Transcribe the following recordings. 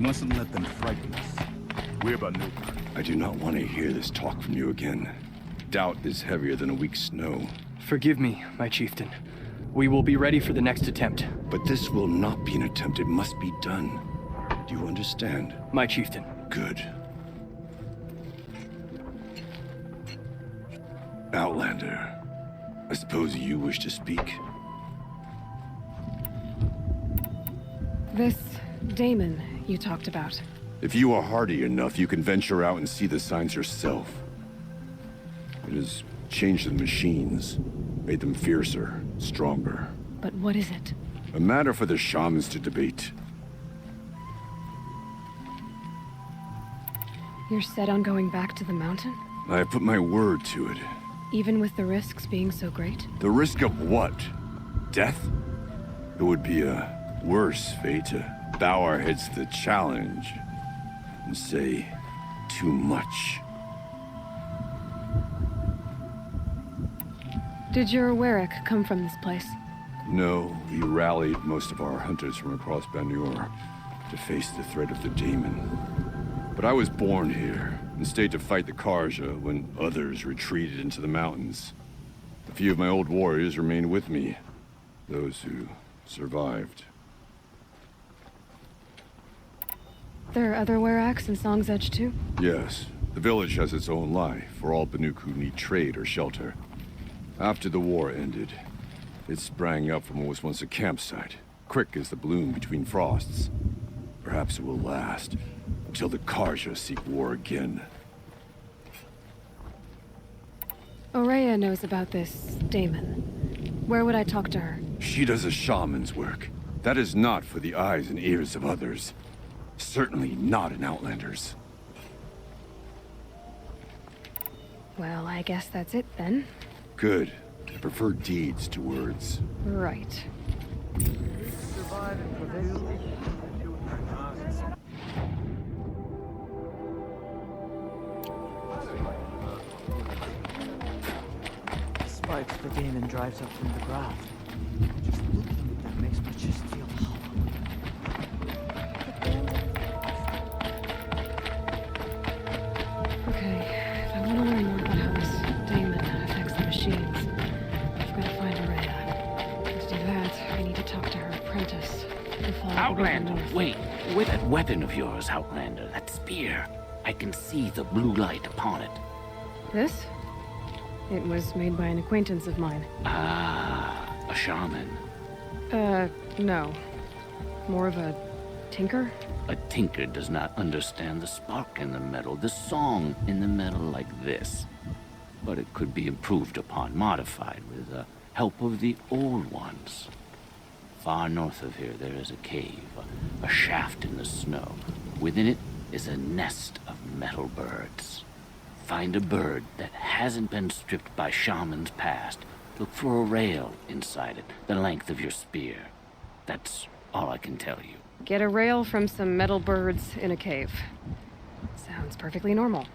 mustn't let them frighten us. We're Banu. I do not want to hear this talk from you again. Doubt is heavier than a week's snow. Forgive me, my chieftain. We will be ready for the next attempt. But this will not be an attempt. It must be done. Do you understand? My chieftain. Good. Outlander, I suppose you wish to speak? This Damon you talked about. If you are hardy enough, you can venture out and see the signs yourself. It has changed the machines, made them fiercer, stronger. But what is it? A matter for the shamans to debate. You're set on going back to the mountain? I have put my word to it. Even with the risks being so great? The risk of what? Death? It would be a worse fate to bow our heads to the challenge and say too much. Did your Warwick come from this place? No, we rallied most of our hunters from across Banur to face the threat of the demon. But I was born here and stayed to fight the Karja when others retreated into the mountains. A few of my old warriors remained with me, those who survived. There are other Warracks in Song's Edge too? Yes, the village has its own life for all Banuk who need trade or shelter. After the war ended, it sprang up from what was once a campsite, quick as the bloom between frosts. Perhaps it will last until the Karja seek war again. Aurea knows about this Damon. Where would I talk to her? She does a shaman's work. That is not for the eyes and ears of others. Certainly not an Outlander's. Well, I guess that's it then. Good. I prefer deeds to words. Right. Survive and prevail. Despite the demon drives up from the ground, just looking at that makes my chest feel hollow. Okay, if I want to learn more about how this Damon affects the machines, I've got to find Aurea. To do that, I need to talk to her apprentice. who fought Outlander, north. wait. With that weapon of yours, Outlander, that spear, I can see the blue light upon it. This? It was made by an acquaintance of mine. Ah, a shaman. No. More of a tinker? A tinker does not understand the spark in the metal, the song in the metal like this. But it could be improved upon, modified with the help of the old ones. Far north of here, there is a cave, a shaft in the snow. Within it is a nest of metal birds. Find a bird that hasn't been stripped by shamans past. Look for a rail inside it, the length of your spear. That's all I can tell you. Get a rail from some metal birds in a cave. Sounds perfectly normal.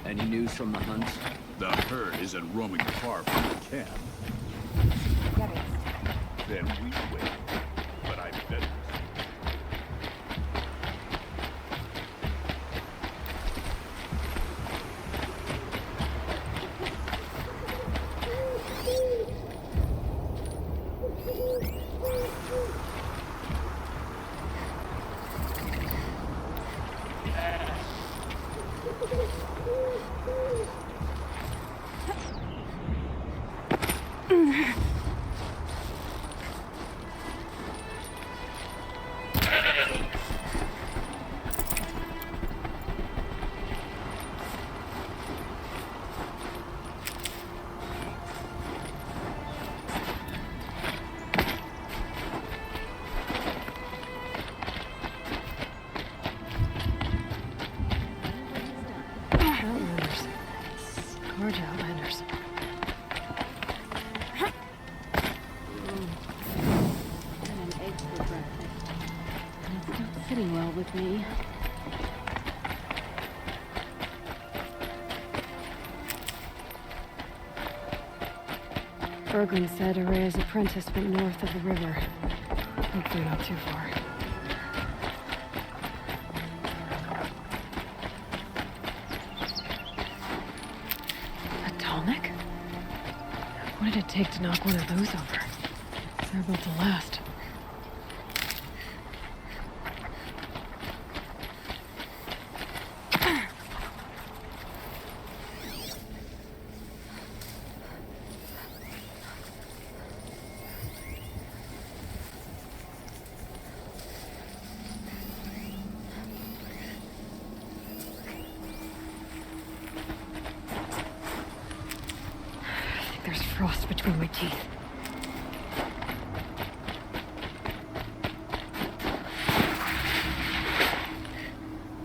Any news from the hunt? The herd isn't roaming far from the camp. Then we wait. But I bet. with me. Bergren said Araya's apprentice went north of the river. Hopefully not too far. Atomic? What did it take to knock one of those over? They're built to last. There's frost between my teeth.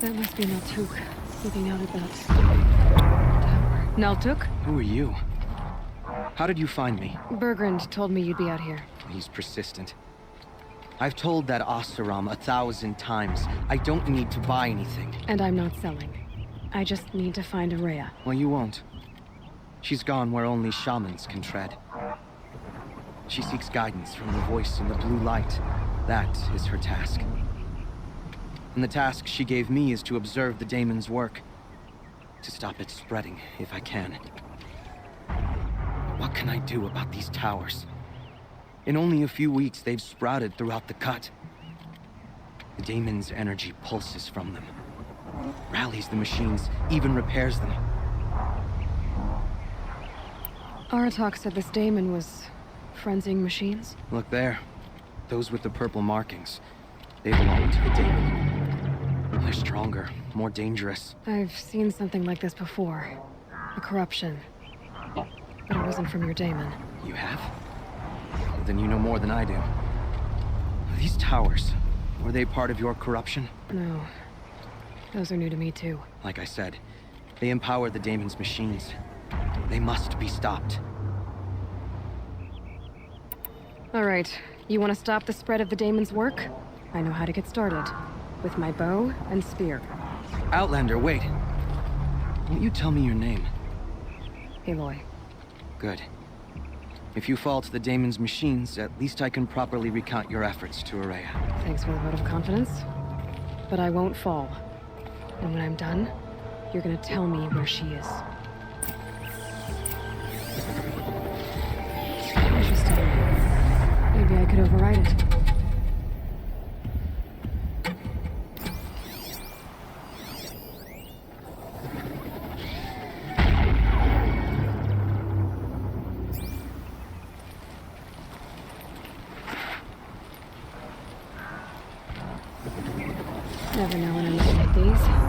That must be Naltuk, looking out at that tower. Naltuk? Who are you? How did you find me? Bergrand told me you'd be out here. He's persistent. I've told that Oseram 1,000 times. I don't need to buy anything. And I'm not selling. I just need to find Araya. Well, you won't. She's gone where only shamans can tread. She seeks guidance from the voice in the blue light. That is her task. And the task she gave me is to observe the daemon's work. To stop it spreading, if I can. What can I do about these towers? In only a few weeks, they've sprouted throughout the cut. The daemon's energy pulses from them. Rallies the machines, even repairs them. Aratak said this daemon was frenzying machines. Look there. Those with the purple markings. They belong to the daemon. They're stronger, more dangerous. I've seen something like this before. A corruption. But it wasn't from your daemon. You have? Then you know more than I do. These towers, were they part of your corruption? No. Those are new to me too. Like I said, they empower the daemon's machines. They must be stopped. All right. You want to stop the spread of the daemon's work? I know how to get started. With my bow and spear. Outlander, wait. Won't you tell me your name? Aloy. Good. If you fall to the daemon's machines, at least I can properly recount your efforts to Araya. Thanks for the vote of confidence. But I won't fall. And when I'm done, you're gonna tell me where she is. Interesting. Maybe I could override it. Never know when I'm looking at these.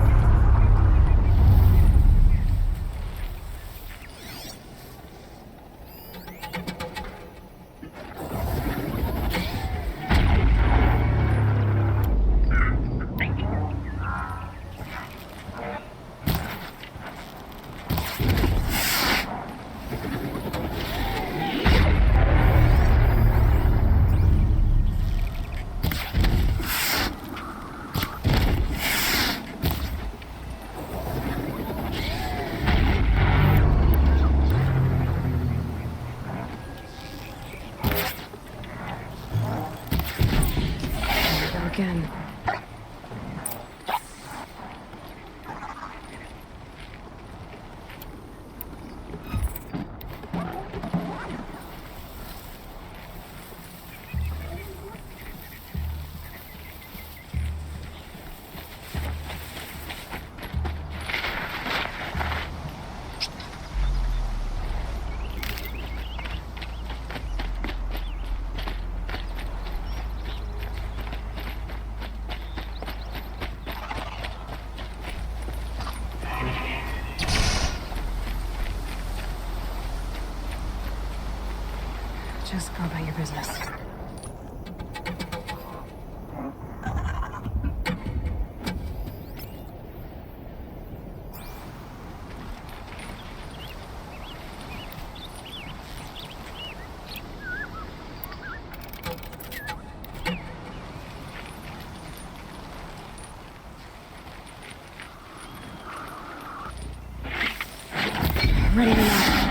Again. Just go about your business. Ready to knock.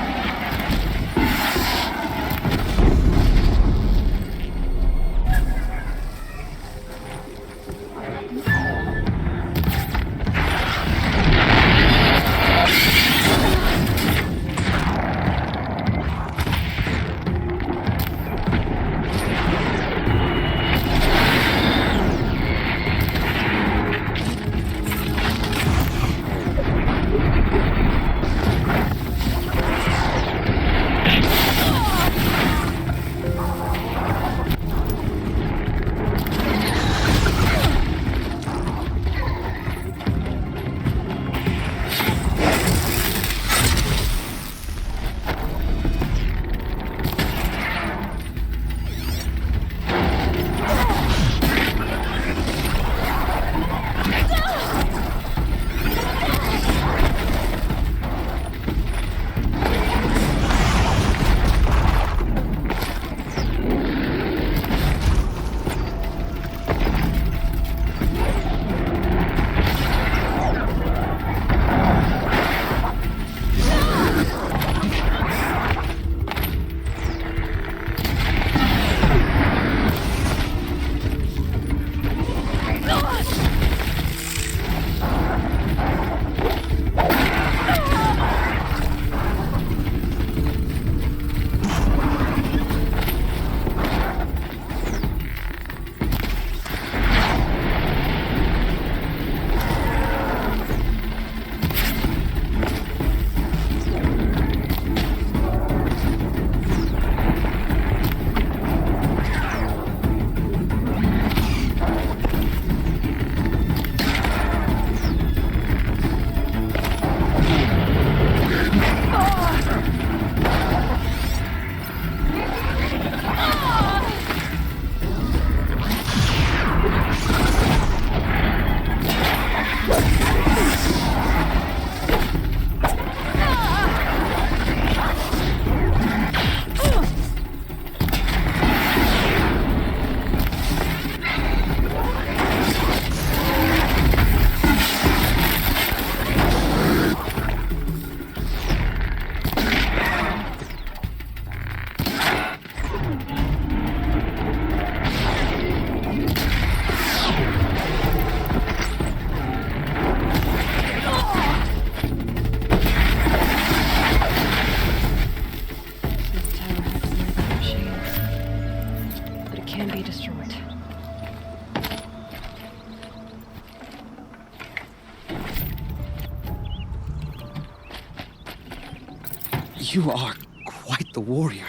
You are quite the warrior.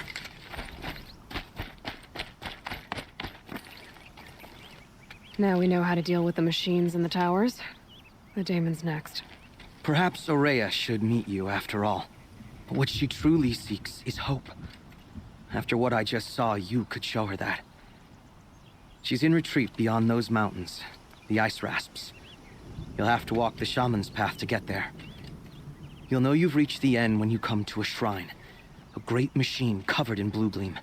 Now we know how to deal with the machines in the towers. The daemon's next. Perhaps Aurea should meet you after all. But what she truly seeks is hope. After what I just saw, you could show her that. She's in retreat beyond those mountains, the ice rasps. You'll have to walk the shaman's path to get there. You'll know you've reached the end when you come to a shrine, a great machine covered in blue gleam.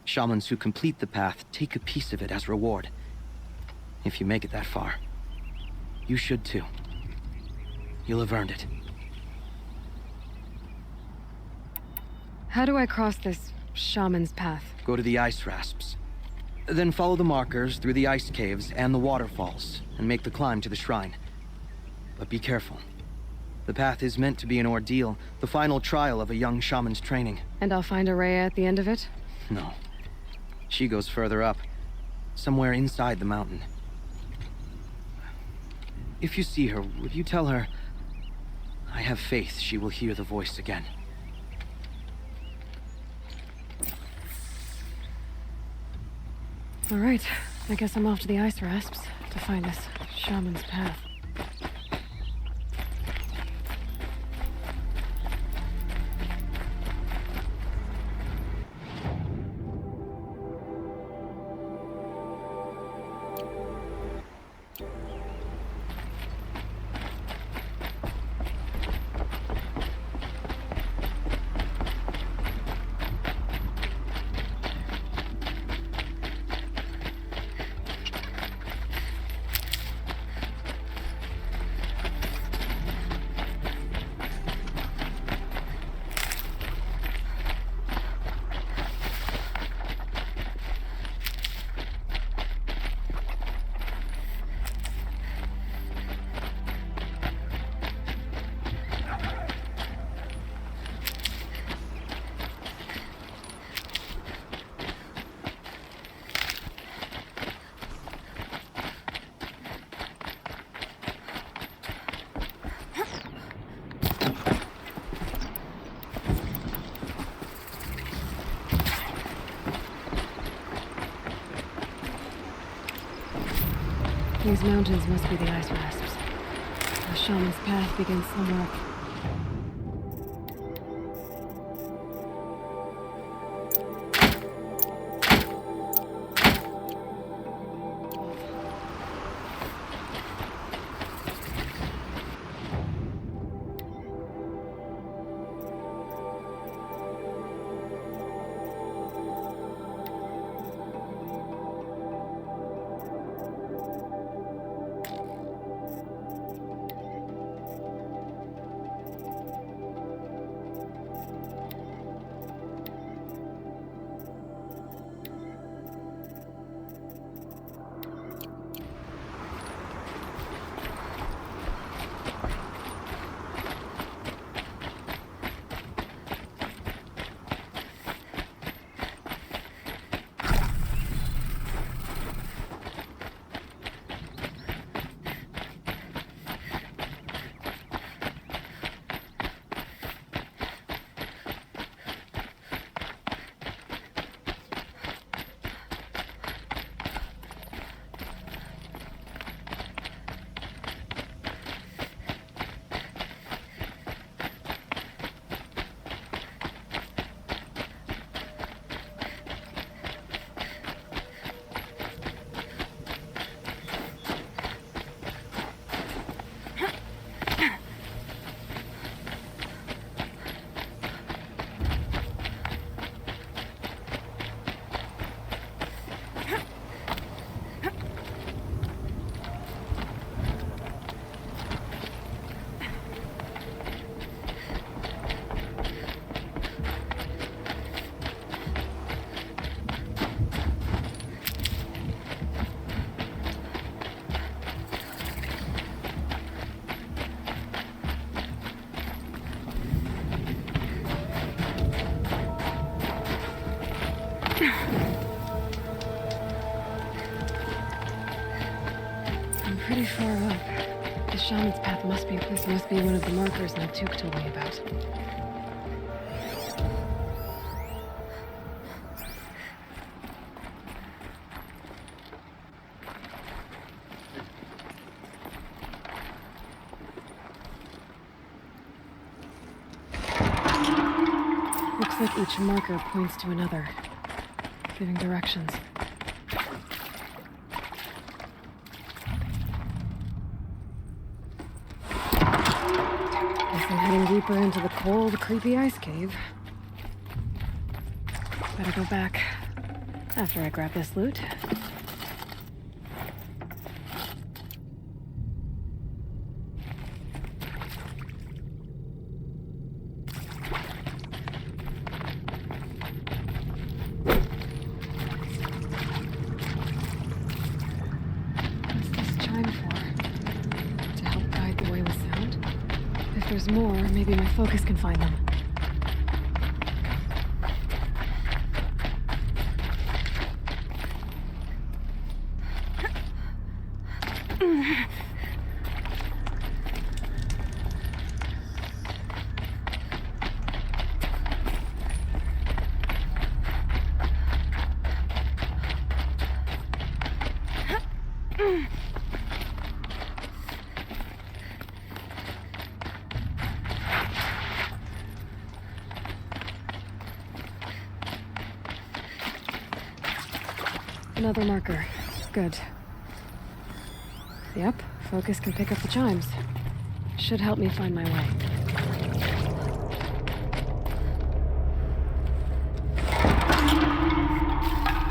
Shamans who complete the path take a piece of it as reward. If you make it that far, you should too. You'll have earned it. How do I cross this shaman's path? Go to the ice rasps. Then follow the markers through the ice caves and the waterfalls, and make the climb to the shrine. But be careful. The path is meant to be an ordeal, the final trial of a young shaman's training. And I'll find Aurea at the end of it? No. She goes further up, somewhere inside the mountain. If you see her, would you tell her, I have faith she will hear the voice again. All right, I guess I'm off to the ice rasps to find this shaman's path. These mountains must be the ice rasps. The shaman's path begins somewhere. I'm pretty far up. The shaman's path must be one of the markers Natuk told me about. Looks like each marker points to another, giving directions. Guess I'm heading deeper into the cold, creepy ice cave. Better go back after I grab this loot. There's more, maybe my focus can find them. Another marker. Good. Yep, focus can pick up the chimes. Should help me find my way.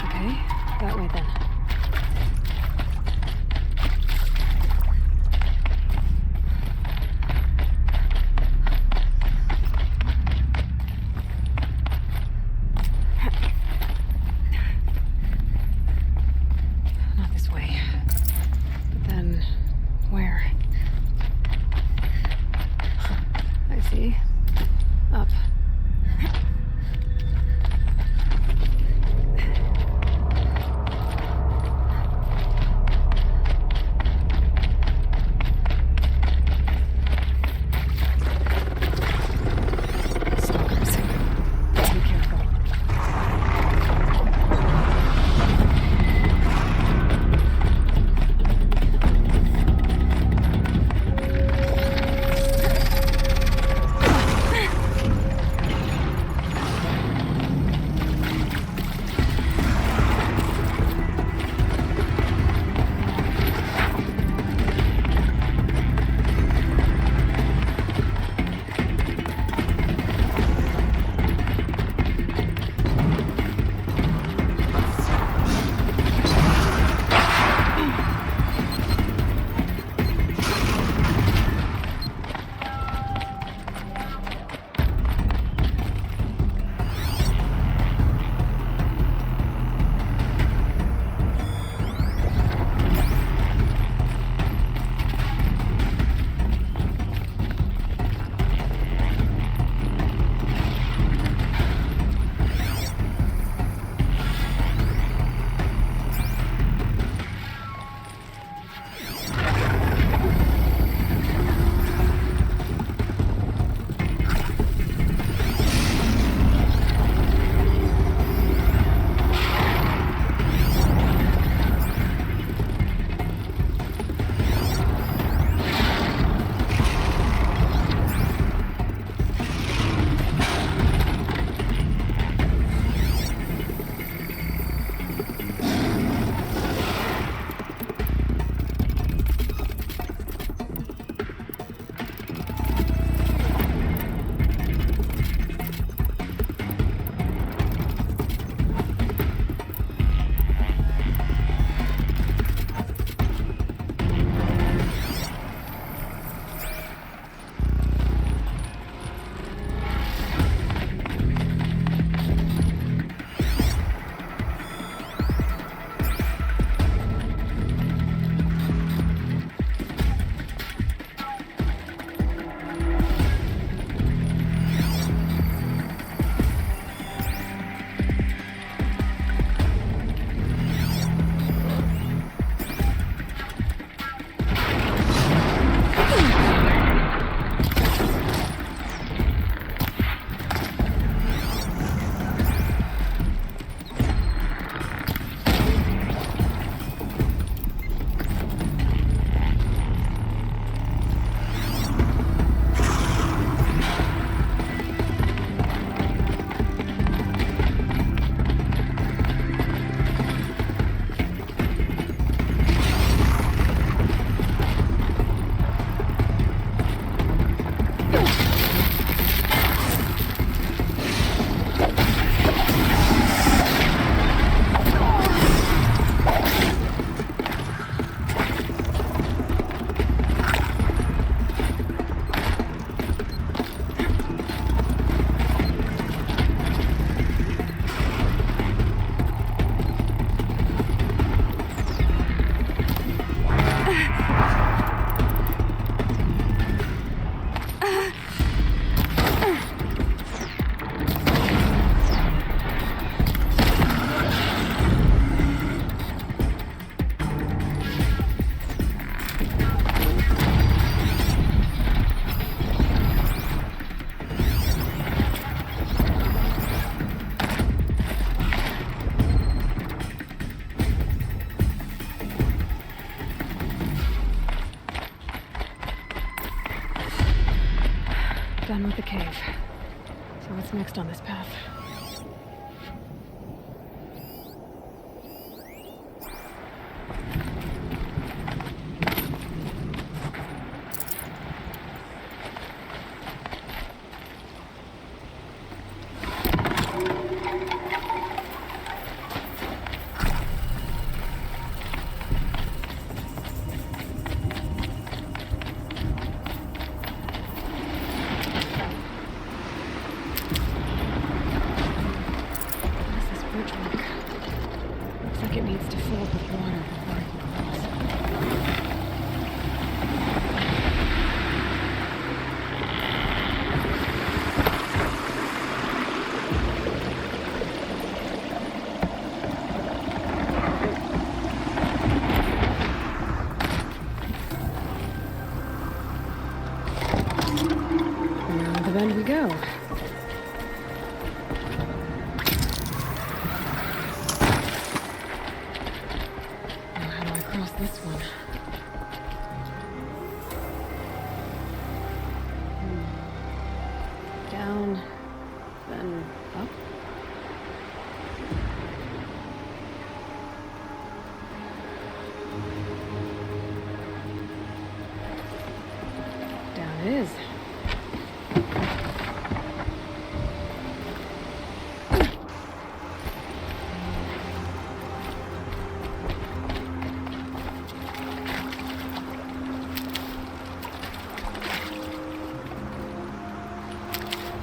Okay, that way then. with the cave. So what's next on this path? Looks like it needs to fill up with water before I can cross. Around the bend we go. This one. Down, then up. Down it is.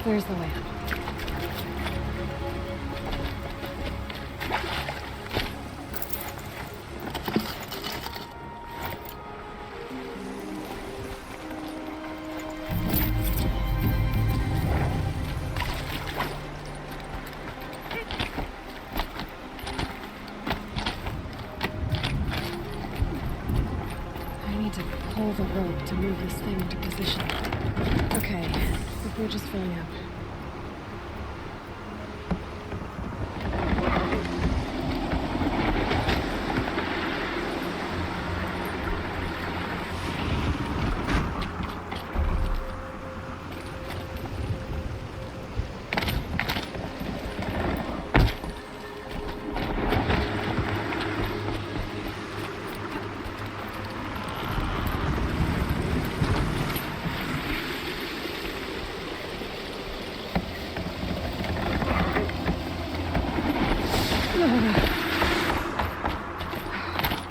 There's the way up. I need to pull the rope to move this thing into position. Okay, the bridge is filling up.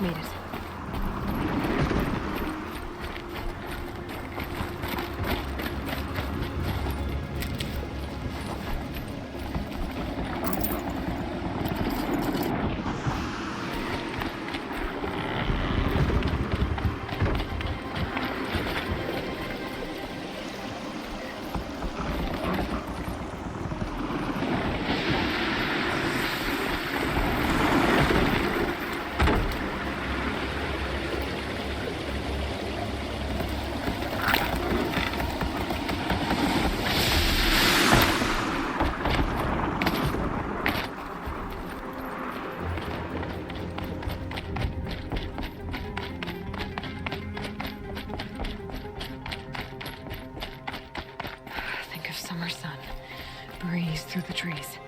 Made it. Summer sun breeze through the trees.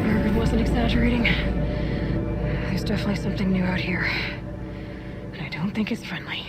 Urban wasn't exaggerating. There's definitely something new out here. And I don't think it's friendly.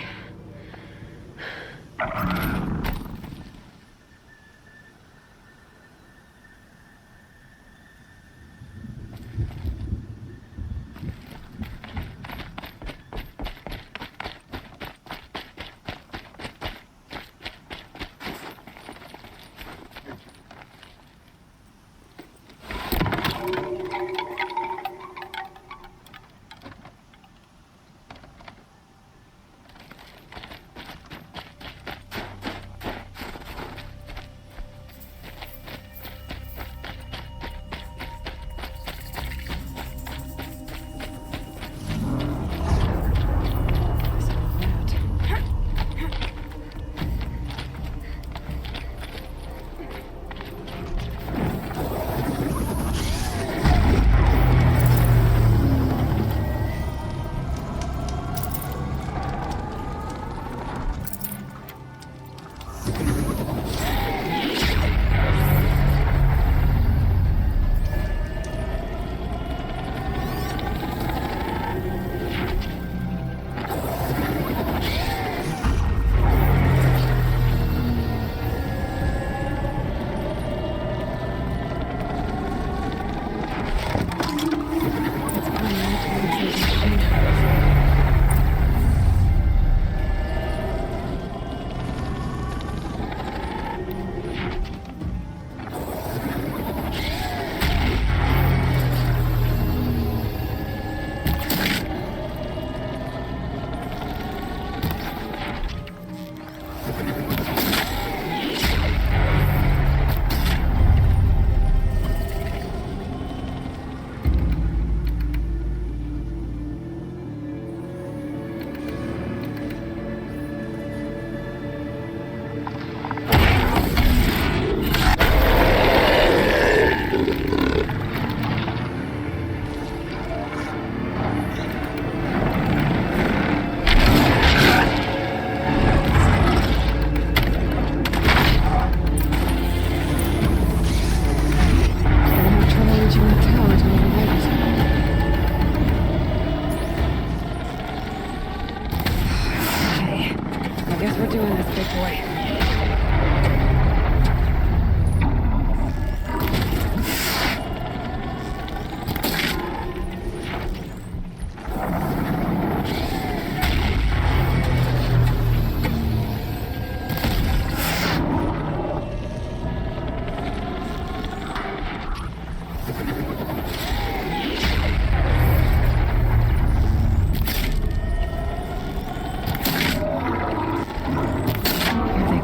doing this, big boy. Here they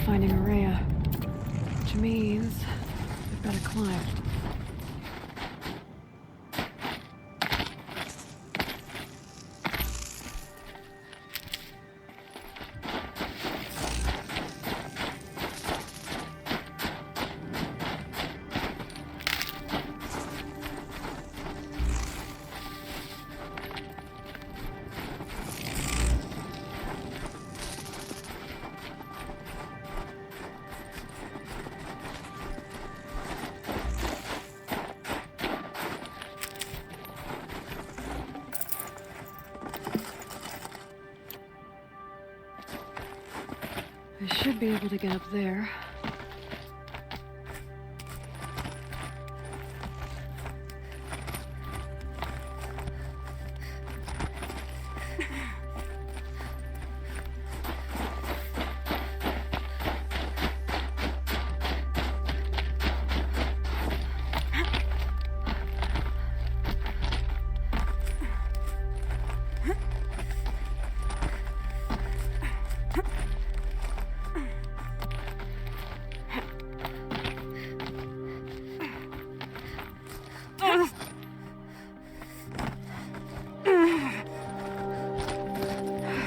finding Araya. Which means I've got to climb. I should be able to get up there.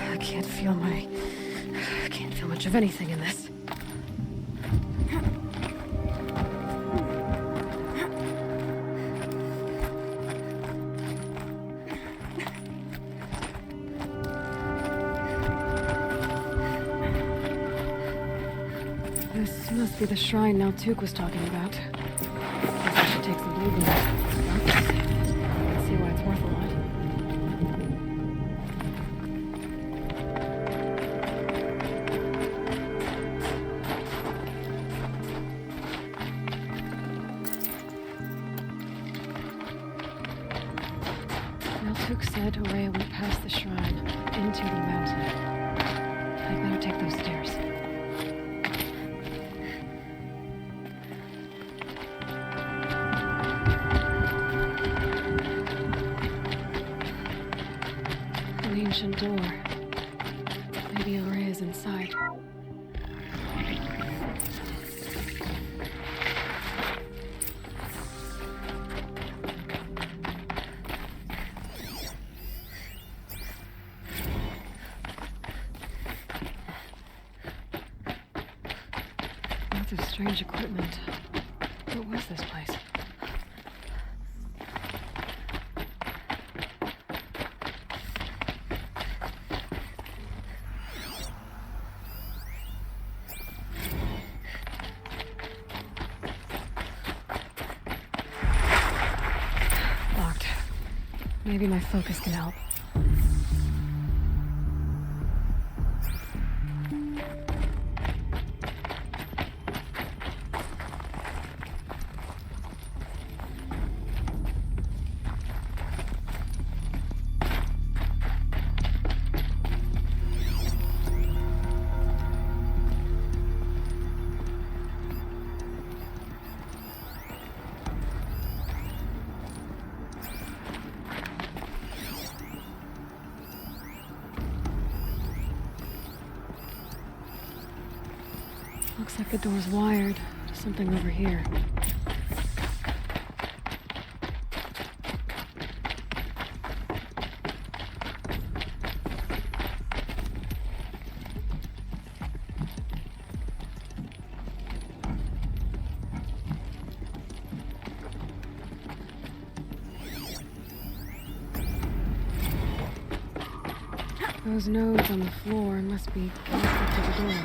I can't feel much of anything in this. This must be the shrine Naltuk was talking about. Guess I should take some blue glasses. I can see why it's worth a lot. Naltuk said Araya went past the shrine, into the mountain. I'd better take those stairs. An ancient door. Maybe Araya's inside. Lots of strange equipment. What was this place? Locked. Maybe my focus can help. Looks like the door's wired to something over here. Those nodes on the floor must be connected to the door.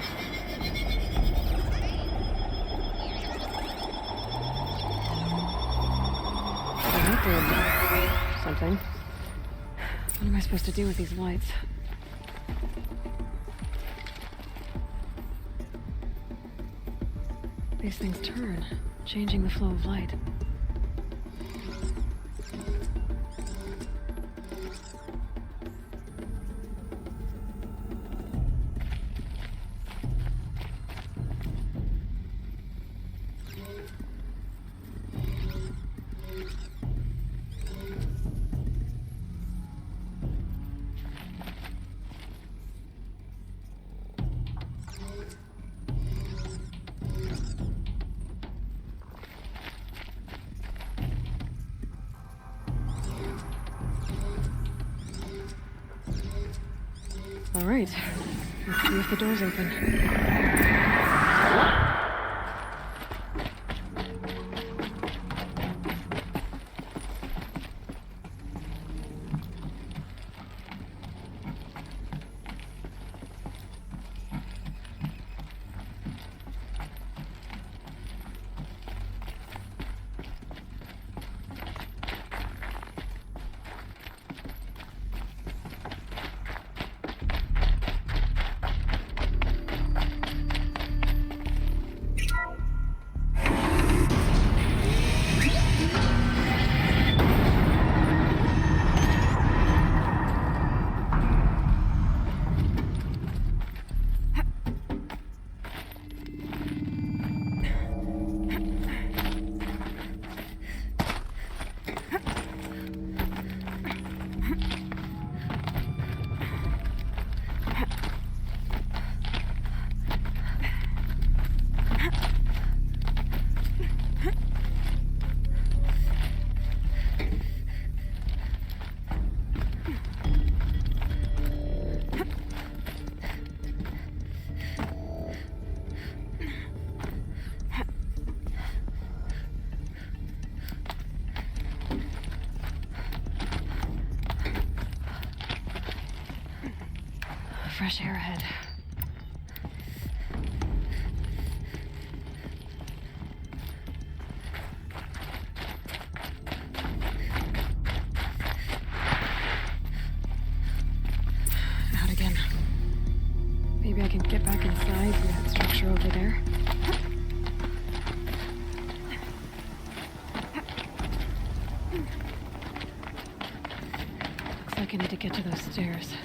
Something. What am I supposed to do with these lights? These things turn, changing the flow of light. All right. Let's see if the door's open. Fresh air ahead. Out again. Maybe I can get back inside through that structure over there. Looks like I need to get to those stairs.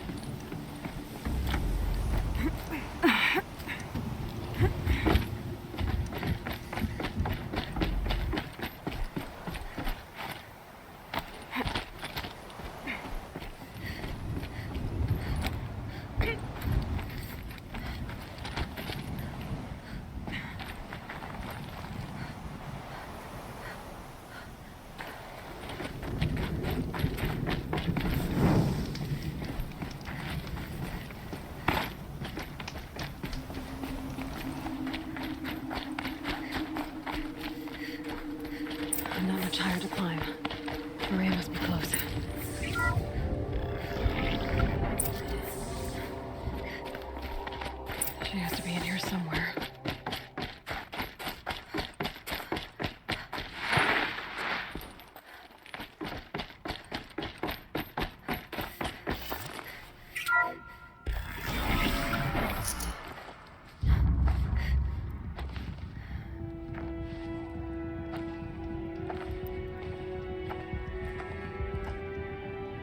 Not much higher to climb. Maria must be close. She has to be in here somewhere.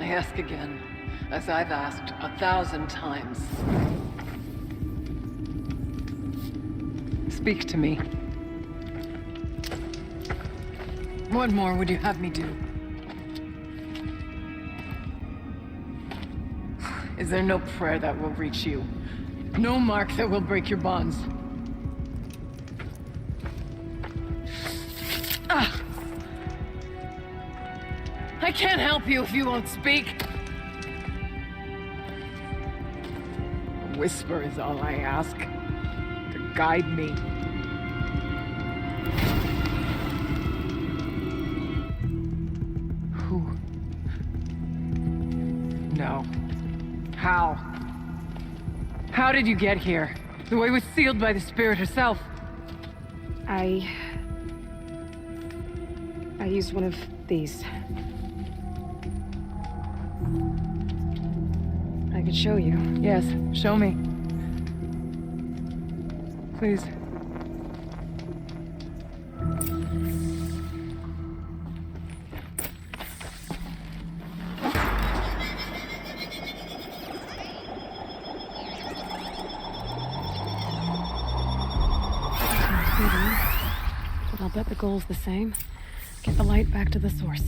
I ask again, as I've asked 1,000 times. Speak to me. What more would you have me do? Is there no prayer that will reach you? No mark that will break your bonds? I can't help you if you won't speak. A whisper is all I ask, to guide me. Who? No. How? How did you get here? The way was sealed by the spirit herself. I used one of these. I could show you. Yes, show me. Please. But I'll bet the goal's the same. Get the light back to the source.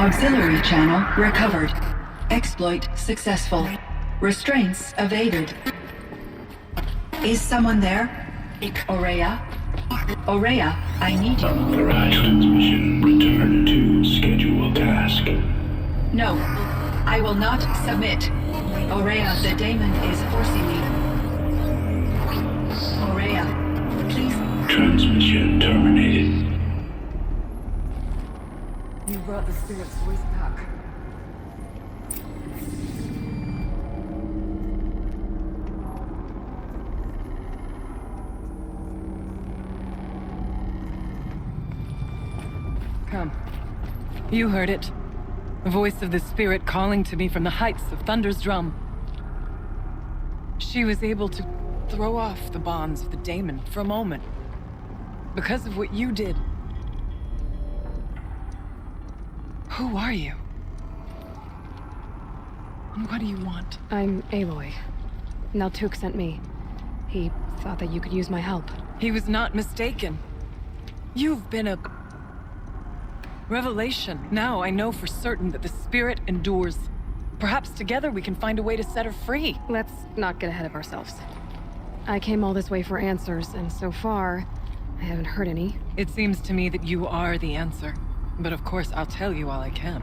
Auxiliary channel recovered. Exploit successful. Restraints evaded. Is someone there? Aurea? Aurea, I need you. Authorized transmission. Return to scheduled task. No, I will not submit. Aurea, the daemon is forcing me. Aurea, please. Transmission terminated. You brought the spirit's voice back. Come. You heard it. The voice of the spirit calling to me from the heights of Thunder's drum. She was able to throw off the bonds of the daemon for a moment. Because of what you did. Who are you? And what do you want? I'm Aloy. Naltuk sent me. He thought that you could use my help. He was not mistaken. You've been a revelation. Now I know for certain that the spirit endures. Perhaps together we can find a way to set her free. Let's not get ahead of ourselves. I came all this way for answers, and so far, I haven't heard any. It seems to me that you are the answer. But of course, I'll tell you all I can.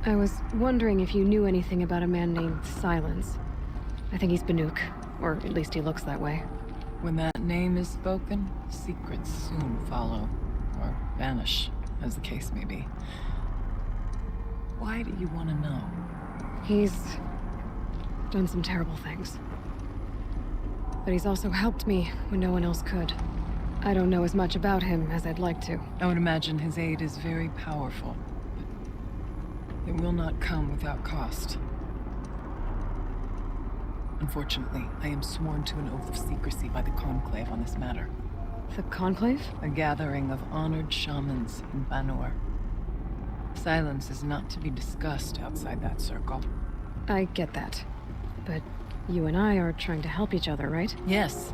I was wondering if you knew anything about a man named Silence. I think he's Banuk, or at least he looks that way. When that name is spoken, secrets soon follow, or vanish, as the case may be. Why do you want to know? He's done some terrible things. But he's also helped me when no one else could. I don't know as much about him as I'd like to. I would imagine his aid is very powerful. But it will not come without cost. Unfortunately, I am sworn to an oath of secrecy by the Conclave on this matter. The Conclave? A gathering of honored shamans in Banur. Silence is not to be discussed outside that circle. I get that. But you and I are trying to help each other, right? Yes.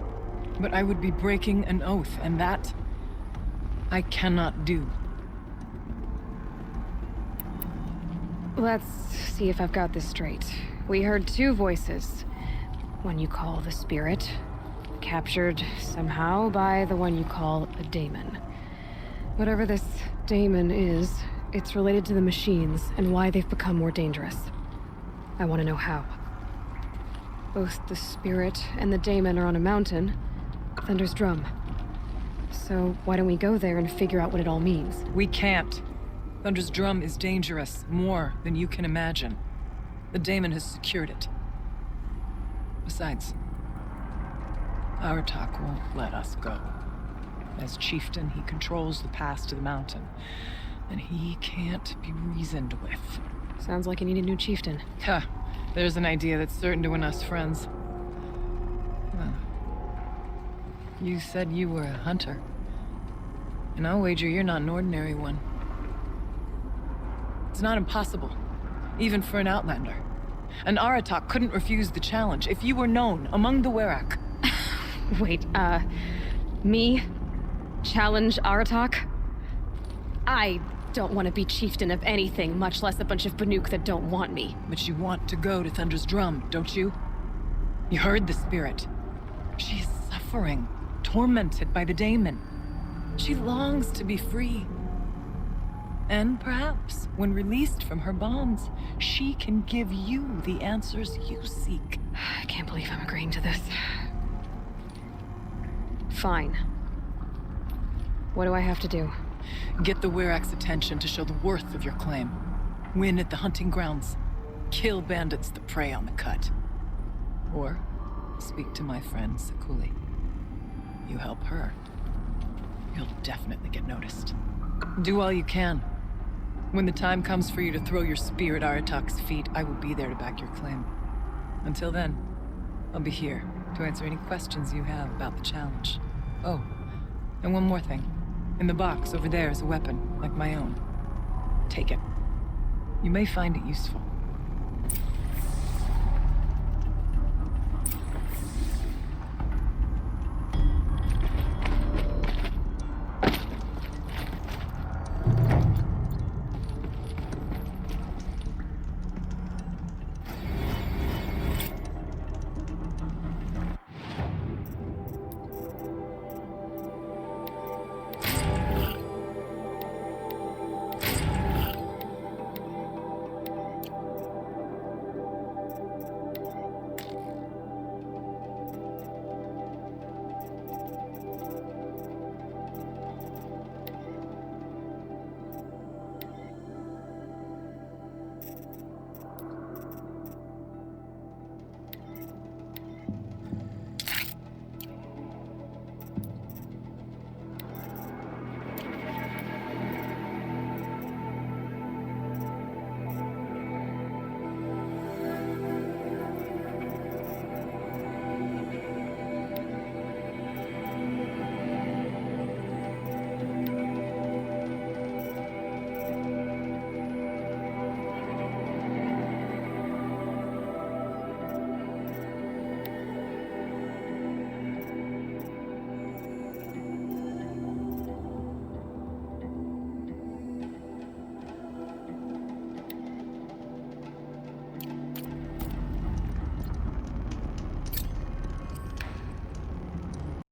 But I would be breaking an oath, and that I cannot do. Let's see if I've got this straight. We heard two voices. One you call the spirit, captured somehow by the one you call a daemon. Whatever this daemon is, it's related to the machines and why they've become more dangerous. I want to know how. Both the spirit and the daemon are on a mountain, Thunder's Drum. So why don't we go there and figure out what it all means? We can't. Thunder's Drum is dangerous, more than you can imagine. The daemon has secured it. Besides, Aratak won't let us go. As chieftain, he controls the pass to the mountain, and he can't be reasoned with. Sounds like you need a new chieftain. Huh. There's an idea that's certain to win us friends. Well, you said you were a hunter. And I'll wager you're not an ordinary one. It's not impossible, even for an outlander. And Aratak couldn't refuse the challenge if you were known among the Werak. Wait, me? Challenge Aratak? I don't want to be chieftain of anything, much less a bunch of Banuk that don't want me. But you want to go to Thunder's Drum, don't you? You heard the spirit. She is suffering, tormented by the daemon. She longs to be free. And perhaps, when released from her bonds, she can give you the answers you seek. I can't believe I'm agreeing to this. Fine. What do I have to do? Get the Werak's attention to show the worth of your claim. Win at the hunting grounds. Kill bandits that prey on the cut. Or speak to my friend Sakuli. You help her, you'll definitely get noticed. Do all you can. When the time comes for you to throw your spear at Aratak's feet, I will be there to back your claim. Until then, I'll be here to answer any questions you have about the challenge. Oh, and one more thing. In the box over there is a weapon, like my own. Take it. You may find it useful.